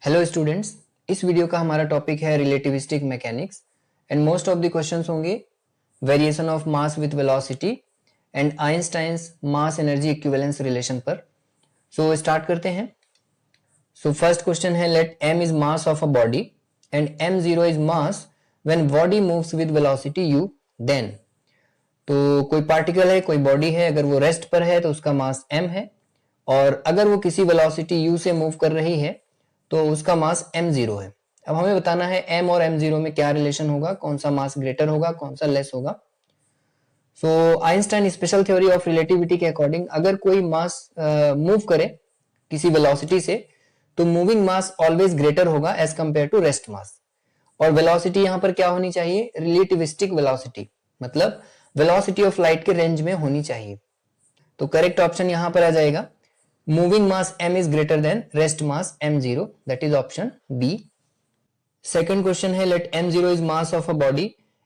Hello students, इस video का हमारा टॉपिक है relativistic mechanics and most of the questions होंगे variation of mass with velocity and Einstein's mass energy equivalence relation पर। So start करते हैं। सो फर्स्ट क्वेश्चन है, let m is mass of a body and m0 is mass when body moves with velocity u, then. तो कोई particle है, कोई body है, अगर वो रेस्ट पर है तो उसका मास m है, और अगर वो किसी वेलोसिटी u से मूव कर रही है तो उसका मास m0 है। अब हमें बताना है m और m0 में क्या रिलेशन होगा, कौन सा मास ग्रेटर होगा, कौन सा लेस होगा। So Einstein special theory of relativity के अकॉर्डिंग अगर कोई मास मूव करे किसी वेलोसिटी से तो मूविंग मास ऑलवेज ग्रेटर होगा as compare to rest mass. और वेलोसिटी यहां पर क्या होनी चाहिए, रिलेटिविस्टिक वेलोसिटी, मतलब वेलोसिटी ऑफ लाइट के रेंज में होनी चाहिए। तो करेक्ट ऑप्शन यहां पर आ जाएगा, moving mass m is greater than rest mass m0, that is option B. Second question है, let m0 is mass of a body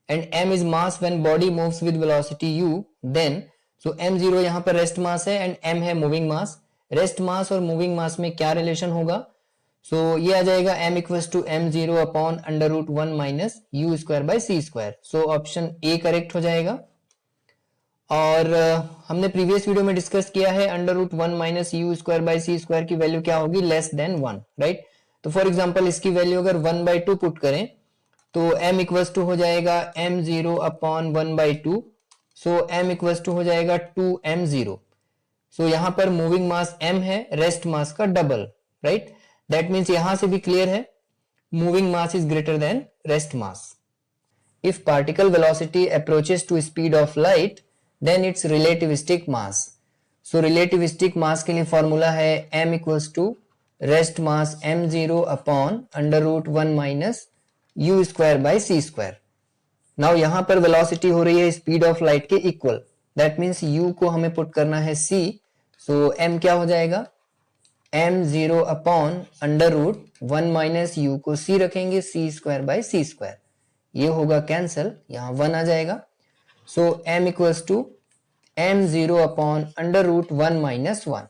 and m is mass when body moves with velocity u, then so m0 यहाँ पर rest mass है and m है moving mass। rest mass और moving mass में क्या relation होगा, so ये आ जाएगा m equals to m0 upon under root 1 minus u square by c square, so option A correct हो जाएगा। और हमने प्रीवियस वीडियो में डिस्कस किया है under root 1 minus u square by c square की वैल्यू क्या होगी, लेस देन 1, राइट। तो फॉर एग्जांपल इसकी वैल्यू अगर 1/2 पुट करें तो m इक्वल्स टू हो जाएगा m0 upon 1/2, so m equals to हो जाएगा 2m0। सो यहां पर मूविंग मास m है, रेस्ट मास का डबल, राइट। दैट मीन्स यहां से भी क्लियर है, moving mass is greater than rest mass. If particle velocity approaches to speed of light then its relativistic mass. So relativistic mass के लिए formula है m equals to rest mass m0 upon under root 1 minus u square by c square. Now यहाँ पर velocity हो रही है speed of light के equal, that means u को हमें put करना है c, so m क्या हो जाएगा, m0 upon under root 1 minus u को c रखेंगे, c square by c square, ये होगा कैंसल, यहाँ 1 आ जाएगा। So m equals to m0 upon under root 1 minus 1.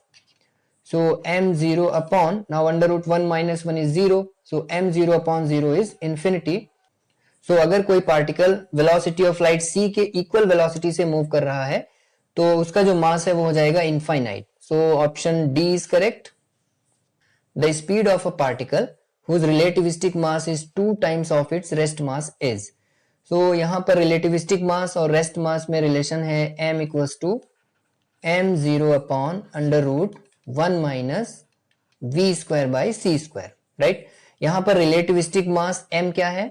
So m0 upon, now under root 1 minus 1 is 0. So m0 upon 0 is infinity. So अगर कोई particle velocity of light c के equal velocity से move कर रहा है तो उसका जो मास है वो हो जाएगा infinite. So option D is correct. The speed of a particle whose relativistic mass is 2 times of its rest mass is. तो यहां पर रिलेटिविस्टिक मास और रेस्ट मास में रिलेशन है m equals to m0 upon under root 1 minus v square by c square, right. यहां पर relativistic mass m क्या है,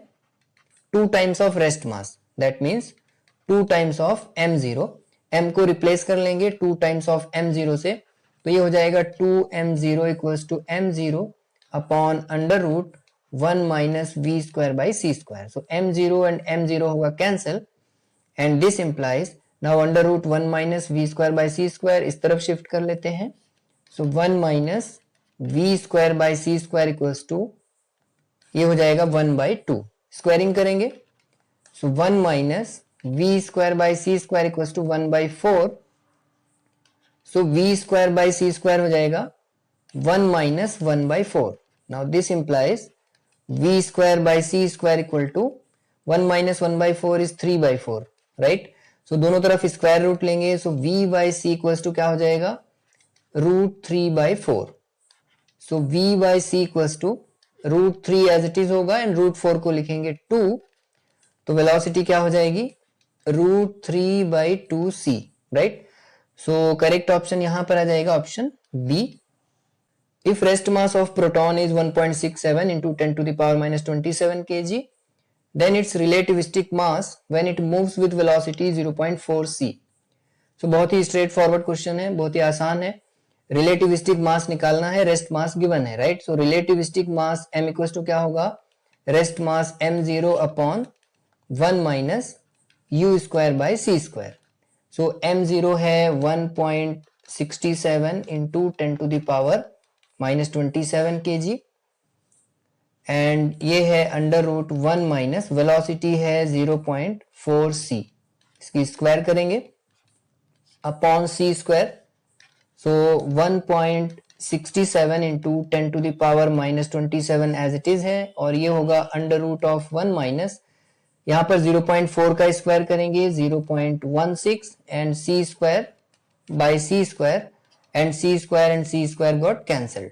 2 times of rest mass, that means 2 times of m0। m को replace कर लेंगे 2 times of m0 से, तो ये हो जाएगा 2m0 equals to m0 upon under root 1 minus v square by c square. So m0 and m0 होगा cancel and this implies now under root 1 minus v square by c square इस तरफ shift कर लेते हैं। So 1 minus v square by c square equals to ये हो जाएगा 1/2, squaring करेंगे। So 1 minus v square by c square equals to 1/4. So v square by c square हो जाएगा 1 minus 1/4. Now this implies v square by c square equal to 1 minus 1/4 is 3/4, right? So दोनों तरफ square root लेंगे, so v by c equals to क्या हो जाएगा, root 3/4. So v by c equals to root 3 as it is होगा and root 4 को लिखेंगे 2, तो वेलोसिटी क्या हो जाएगी, root 3/2c, right. So correct option यहां पर आ जाएगा option B. If rest mass of proton is 1.67 into 10 to the power minus 27 kg, then its relativistic mass when it moves with velocity 0.4 c. So बहुत ही straight forward question है, बहुत ही आसान है। Relativistic mass निकालना है, रेस्ट मास गिवन है, right. So relativistic mass m equals to क्या होगा, rest mass m0 upon 1 minus u square by c square. So m0 है 1.67 into 10 to the power minus 27 kg and ये है under root 1 minus velocity है 0.4 c, इसकी square करेंगे upon c square. So 67 into 10 to the power minus 27 as it is है, और ये होगा अंडर रूट ऑफ 1 माइनस, यहाँ पर 0.4 का स्क्वायर करेंगे 0.16 and c square by c square, and c square and c square got cancelled.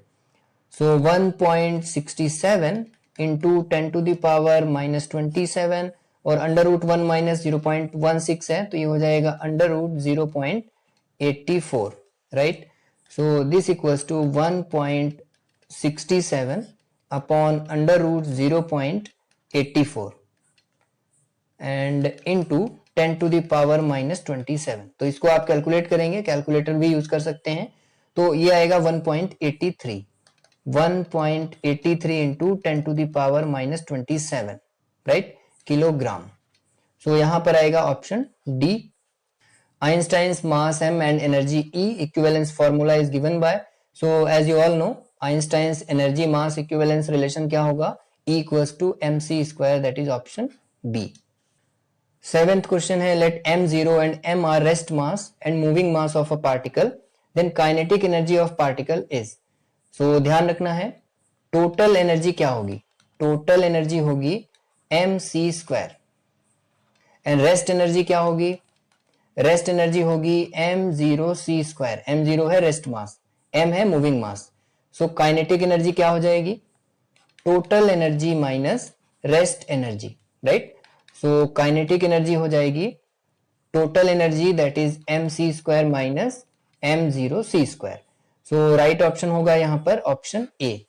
So 1.67 into 10 to the power minus 27 और under root 1 minus 0.16 है, तो ये हो जाएगा under root 0.84, right. So this equals to 1.67 upon under root 0.84 and into 10 to the power minus 27. तो इसको आप calculate करेंगे, कैलकुलेटर भी यूज कर सकते हैं, तो ये आएगा 1.83 into 10 to the power minus 27, right, kilogram. So यहां पर आएगा option D. Einstein's mass m and energy E equivalence formula is given by, so as you all know Einstein's energy mass equivalence relation क्या होगा, E equals to mc square, that is option B. Seventh question है, let m0 and m are rest mass and moving mass of a particle, then kinetic energy of particle is. so ध्यान रखना है, total energy क्या होगी, total energy होगी mc square, and rest energy क्या होगी, rest energy होगी m0 c square. m0 है रेस्ट मास, m है मूविंग मास. सो काइनेटिक एनर्जी क्या हो जाएगी, total energy minus rest energy, right. So kinetic energy हो जाएगी total energy, that is mc square minus m0 c square. So right option होगा यहाँ पर ऑप्शन ए.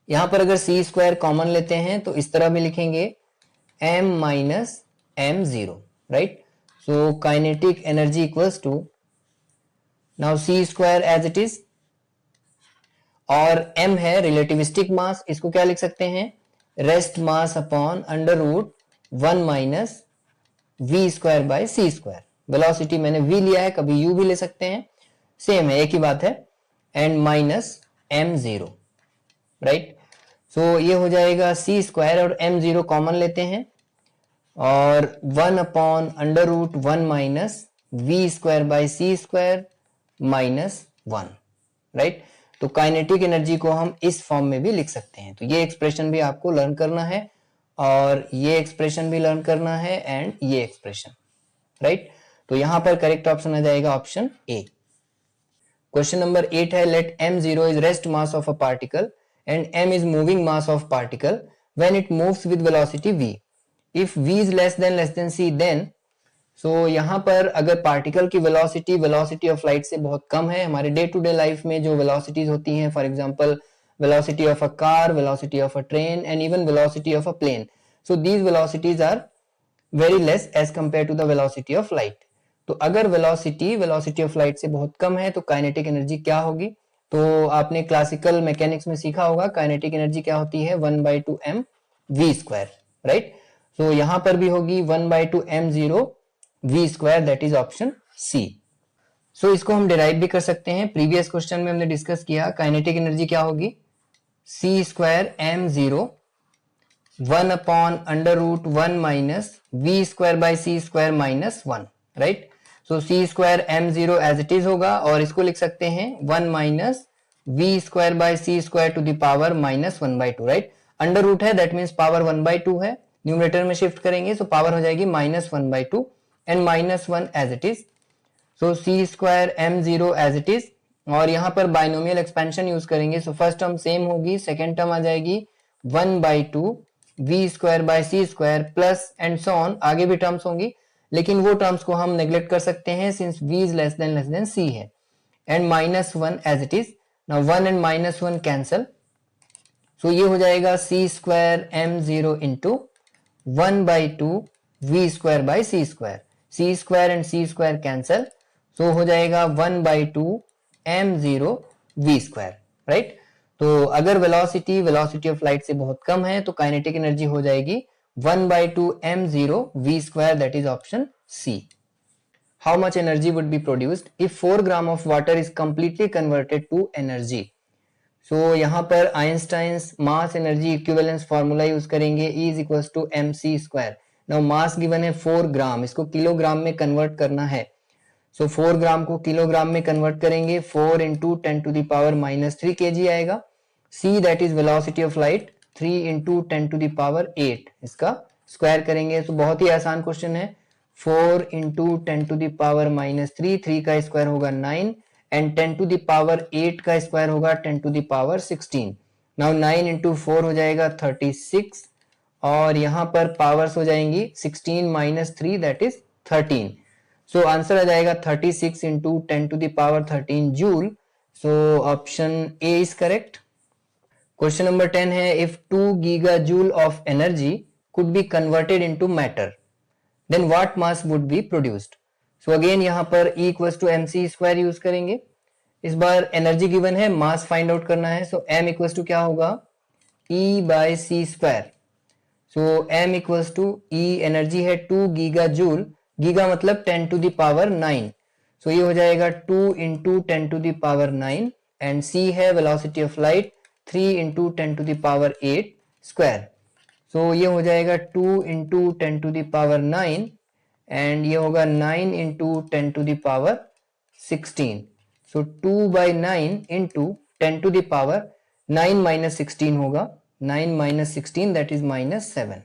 यहाँ पर अगर c स्क्वायर कॉमन लेते हैं तो इस तरह भी लिखेंगे m minus m0, right. So kinetic energy equals to, now c square as it is, और m है रिलेटिविस्टिक मास, इसको क्या लिख सकते हैं, rest mass upon under root 1 minus v square by c square. Velocity मैंने v लिया है, कभी u भी ले सकते हैं, सेम है, एक ही बात है, एंड माइनस m0, राइट. सो ये हो जाएगा c स्क्वायर और m0 कॉमन लेते हैं, और 1 upon under root 1 minus v square by c square minus 1, right. तो काइनेटिक एनर्जी को हम इस फॉर्म में भी लिख सकते हैं. तो ये एक्सप्रेशन भी आपको लर्न करना है, और ये एक्सप्रेशन भी लर्न करना है, एंड ये एक्सप्रेशन, राइट. तो यहां पर करेक्ट ऑप्शन आ जाएगा ऑप्शन ए. क्वेश्चन नंबर 8 है, let m0 is rest mass of a particle and m is moving mass of particle when it moves with velocity v. If v is less than c, then, so यहाँ पर अगर particle की velocity of light से बहुत कम है, हमारे day to day life में जो वेलोसिटीज होती हैं, for example velocity of a car, velocity of a train, and even velocity of a plane. So these velocities are very less as compared to the velocity of light. तो अगर velocity of light से बहुत कम है तो kinetic energy क्या होगी, तो आपने क्लासिकल मैकेनिक्स में सीखा होगा काइनेटिक एनर्जी क्या होती है, 1/2 m v square, right. So यहां पर भी होगी 1/2 m0 v square, that is option C. So इसको हम डिराइव भी कर सकते हैं, प्रीवियस क्वेश्चन में हमने डिस्कस किया काइनेटिक एनर्जी क्या होगी, c square m0 1 upon under root 1 minus v square by c square minus 1, right. So c square m0 as it is होगा, और इसको लिख सकते हैं 1 minus v square by c square to the power minus 1/2, right. Under root है, that means power 1/2 है, numerator में shift करेंगे तो पावर हो जाएगी minus 1/2 and minus 1 as it is. So c square m0 as it is, और यहां पर बाइनोमियल एक्सपेंशन यूज करेंगे. सो फर्स्ट टर्म सेम होगी, सेकेंड टर्म आ जाएगी 1/2 v square by c square plus and so on, आगे भी terms होंगी, लेकिन वो टर्म्स को हम नेग्लेक्ट कर सकते हैं since v is less than c है, and minus 1 as it is. Now 1 and minus 1 cancel, so ये हो जाएगा c square m0 into 1/2 v square by c square, c square and c square cancel, so हो जाएगा 1/2 m0 v square, right. तो अगर velocity of light से बहुत कम है तो काइनेटिक एनर्जी हो जाएगी 1/2 m0 v square, that is option C. How much energy would be produced if 4 gram of water is completely converted to energy. So यहाँ पर Einstein's mass energy equivalence formula use करेंगे, E is equals to mc square. Now mass given है 4 ग्राम, इसको kilogram में convert करना है. सो 4 ग्राम को kilogram में कन्वर्ट करेंगे, 4 into 10 to the power -3 kg आएगा। c that is velocity of light, 3 into 10 to the power 8, इसका स्क्वायर करेंगे। तो बहुत ही आसान क्वेश्चन है। 4 इंटू 10 टू द पावर -3, 3 का स्क्वायर होगा 9 एंड 10 टू द पावर 8 का स्क्वायर होगा 10 to the power 16। Now 9 into 4 हो जाएगा 36 और यहाँ पर पावर्स हो जाएंगी 16 minus 3 that is 13। So answer आ जाएगा 36 into 10 to the power 13 joule. So option A is correct. Question number 10 है, if 2 gigajoule of energy could be converted into matter, then what mass would be produced? So again यहाँ पर E equals to mc square use करेंगे। इस बार energy given है, mass find out करना है। सो m equals to क्या होगा, E by c square. So m equals to E energy है 2 गीगा जूल, गीगा मतलब 10 टू द पावर 9। सो ये हो जाएगा 2 into 10 to the power 9 and c है velocity of light 3 into 10 to the power 8 square. So ये हो जाएगा 2 into 10 to the power 9 and ये होगा 9 into 10 to the power 16। So 2 by 9 into 10 to the power 9 minus 16 होगा, 9 minus 16 that is -7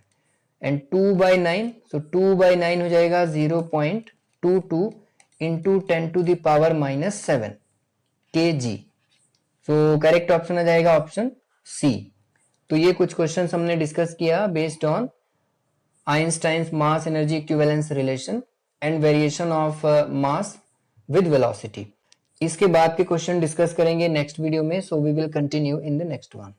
and 2 by 9, so 2 by 9 हो जाएगा 0.22 into 10 to the power -7 kg। So correct option आ जाएगा option सी। तो ये कुछ क्वेश्चंस हमने डिस्कस किया based on Einstein's mass energy equivalence relation and variation of mass with velocity. इसके बाद के क्वेश्चन डिस्कस करेंगे नेक्स्ट वीडियो में। So we will continue in the next one.